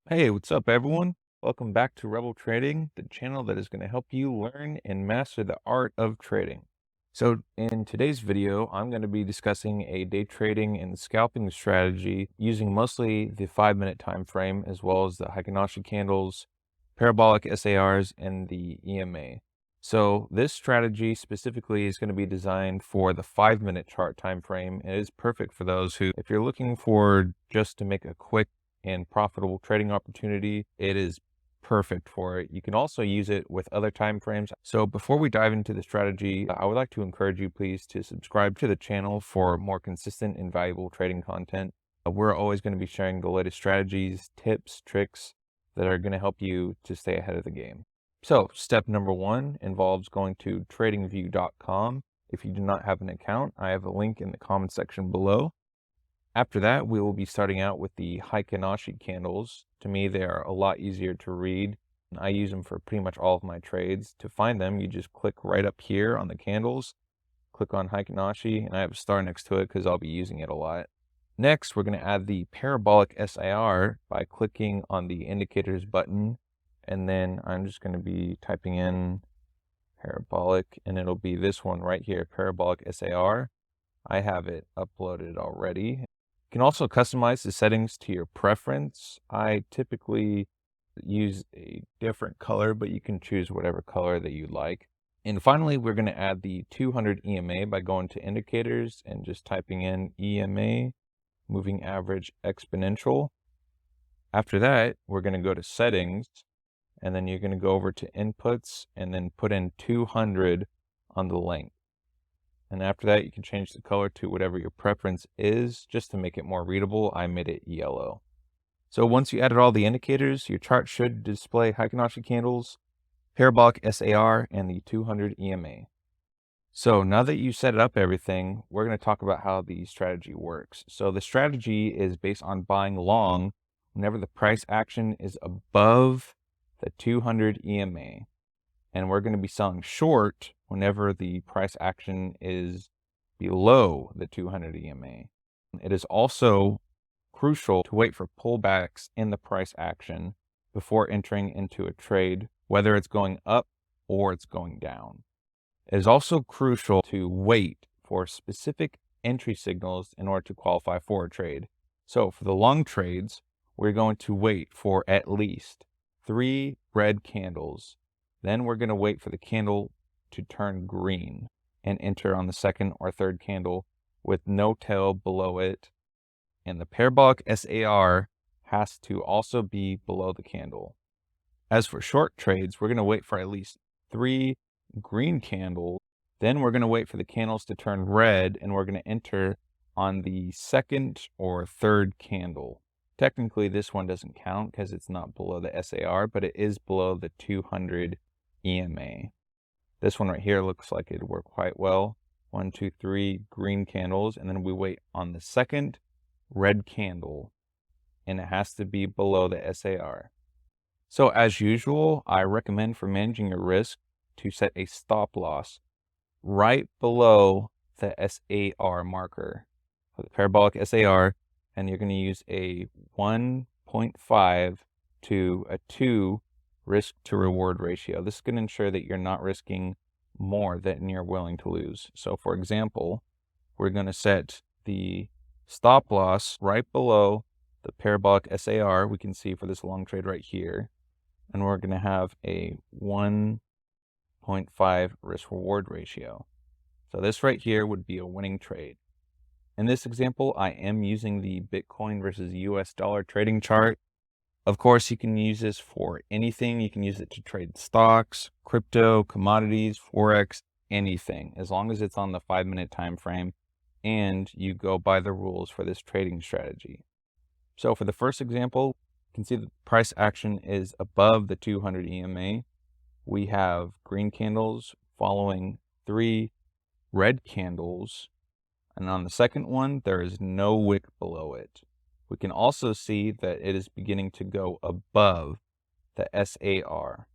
Hey, what's up, everyone? Welcome back to Rebel Trading, the channel that is going to help you learn and master the art of trading. So, in today's video, I'm going to be discussing a day trading and scalping strategy using mostly the 5-minute time frame, as well as the Heikin-Ashi candles, Parabolic SARs, and the EMA. So, this strategy specifically is going to be designed for the 5-minute chart time frame. It is perfect for those who, if you're looking for just to make a quick and profitable trading opportunity, it is perfect for it. You can also use it with other time frames. So before we dive into the strategy, I would like to encourage you please to subscribe to the channel for more consistent and valuable trading content. We're always going to be sharing the latest strategies, tips, tricks that are going to help you to stay ahead of the game. So step number one involves going to tradingview.com. If you do not have an account, I have a link in the comment section below. After that, we will be starting out with the Heikin-Ashi candles. To me, they are a lot easier to read. I use them for pretty much all of my trades. To find them, you just click right up here on the candles, click on Heikin-Ashi, and I have a star next to it because I'll be using it a lot. Next, we're going to add the Parabolic SAR by clicking on the indicators button, and then I'm just going to be typing in Parabolic, and it'll be this one right here, Parabolic SAR. I have it uploaded already. You can also customize the settings to your preference. I typically use a different color, but you can choose whatever color that you like. And finally, we're going to add the 200 EMA by going to indicators and just typing in EMA, moving average exponential. After that, we're going to go to settings, and then you're going to go over to inputs and then put in 200 on the length. And after that, you can change the color to whatever your preference is. Just to make it more readable, I made it yellow. So once you added all the indicators, your chart should display Heikin-Ashi candles, Parabolic SAR, and the 200 EMA. So now that you set up everything, we're going to talk about how the strategy works. So the strategy is based on buying long whenever the price action is above the 200 EMA. And we're going to be selling short whenever the price action is below the 200 EMA. It is also crucial to wait for pullbacks in the price action before entering into a trade, whether it's going up or it's going down. It is also crucial to wait for specific entry signals in order to qualify for a trade. So for the long trades, we're going to wait for at least 3 red candles. Then we're going to wait for the candle to turn green and enter on the second or third candle with no tail below it. And the Parabolic SAR has to also be below the candle. As for short trades, we're going to wait for at least 3 green candles. Then we're going to wait for the candles to turn red, and we're going to enter on the second or third candle. Technically, this one doesn't count because it's not below the SAR, but it is below the 200 EMA. This one right here looks like it'd work quite well. 1, 2, 3 green candles, and then we wait on the second red candle, and it has to be below the SAR. So as usual, I recommend for managing your risk to set a stop loss right below the SAR marker for the Parabolic SAR, and you're going to use a 1.5 to a 2 risk to reward ratio. This is going to ensure that you're not risking more than you're willing to lose. So for example, we're going to set the stop loss right below the Parabolic SAR. We can see for this long trade right here, and we're going to have a 1.5 risk reward ratio. So this right here would be a winning trade. In this example, I am using the Bitcoin versus US dollar trading chart. Of course, you can use this for anything. You can use it to trade stocks, crypto, commodities, forex, anything, as long as it's on the 5-minute time frame and you go by the rules for this trading strategy. So for the first example, you can see the price action is above the 200 EMA. We have green candles following 3 red candles, and on the second one, there is no wick below it. We can also see that it is beginning to go above the SAR.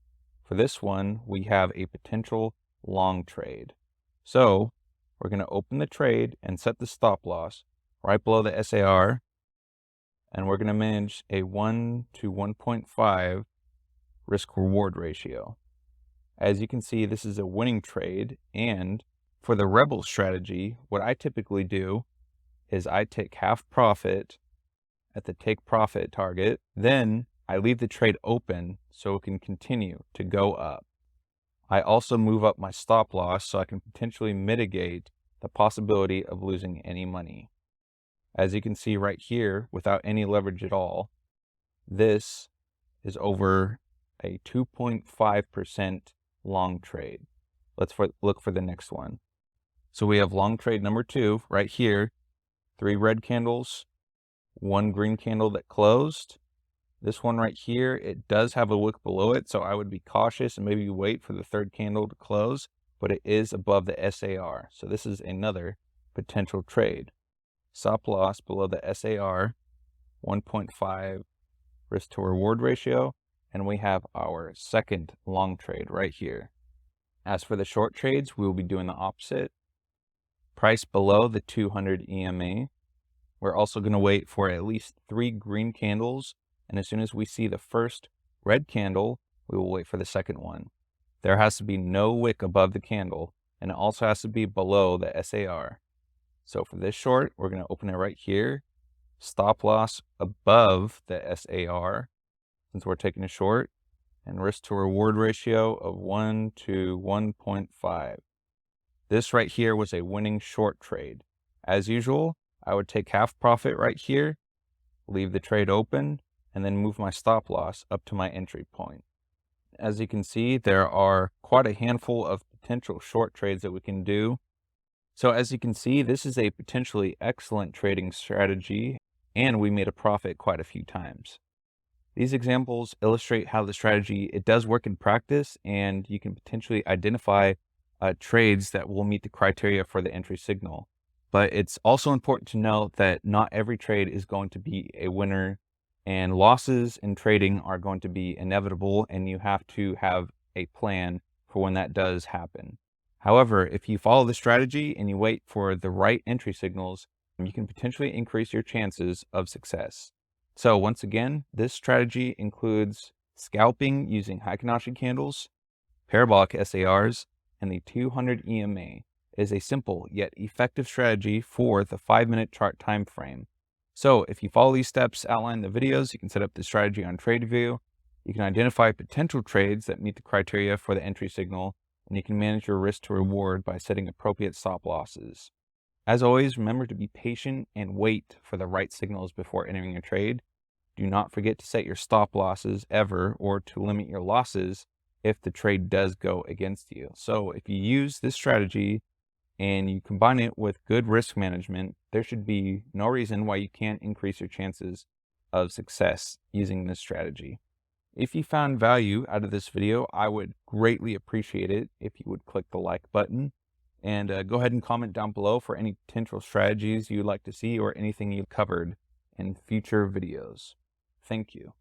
For this one, we have a potential long trade. So we're going to open the trade and set the stop loss right below the SAR. and we're going to manage a 1 to 1.5 risk reward ratio. As you can see, this is a winning trade, and for the Rebel strategy, what I typically do is I take half profit at the take profit target, then I leave the trade open so it can continue to go up. I also move up my stop loss so I can potentially mitigate the possibility of losing any money. As you can see right here, without any leverage at all, this is over a 2.5% long trade. Let's look for the next one. So we have long trade number 2 right here, 3 red candles, 1 green candle that closed. This one right here, it does have a wick below it, so I would be cautious and maybe wait for the 3rd candle to close, but it is above the SAR. So this is another potential trade. Stop loss below the SAR, 1.5 risk to reward ratio, and we have our second long trade right here. As for the short trades, we will be doing the opposite. Price below the 200 EMA. We're also going to wait for at least 3 green candles, and as soon as we see the first red candle, we will wait for the second one. There has to be no wick above the candle, and it also has to be below the SAR. So for this short, we're going to open it right here. Stop loss above the SAR, since we're taking a short, and risk to reward ratio of 1 to 1.5. This right here was a winning short trade. As usual, I would take half profit right here, leave the trade open, and then move my stop loss up to my entry point. As you can see, there are quite a handful of potential short trades that we can do. So as you can see, this is a potentially excellent trading strategy, and we made a profit quite a few times. These examples illustrate how the strategy, it does work in practice, and you can potentially identify trades that will meet the criteria for the entry signal. But it's also important to note that not every trade is going to be a winner, and losses in trading are going to be inevitable, and you have to have a plan for when that does happen. However, if you follow the strategy and you wait for the right entry signals, you can potentially increase your chances of success. So once again, this strategy includes scalping using Heikin-Ashi candles, Parabolic SARs, and the 200 EMA. Is a simple yet effective strategy for the 5-minute chart time frame. So if you follow these steps outlined in the videos, you can set up the strategy on TradingView. You can identify potential trades that meet the criteria for the entry signal, and you can manage your risk to reward by setting appropriate stop losses. As always, remember to be patient and wait for the right signals before entering a trade. Do not forget to set your stop losses ever, or to limit your losses if the trade does go against you. So if you use this strategy and you combine it with good risk management, there should be no reason why you can't increase your chances of success using this strategy. If you found value out of this video, I would greatly appreciate it if you would click the like button, and go ahead and comment down below for any potential strategies you'd like to see or anything you covered in future videos. Thank you.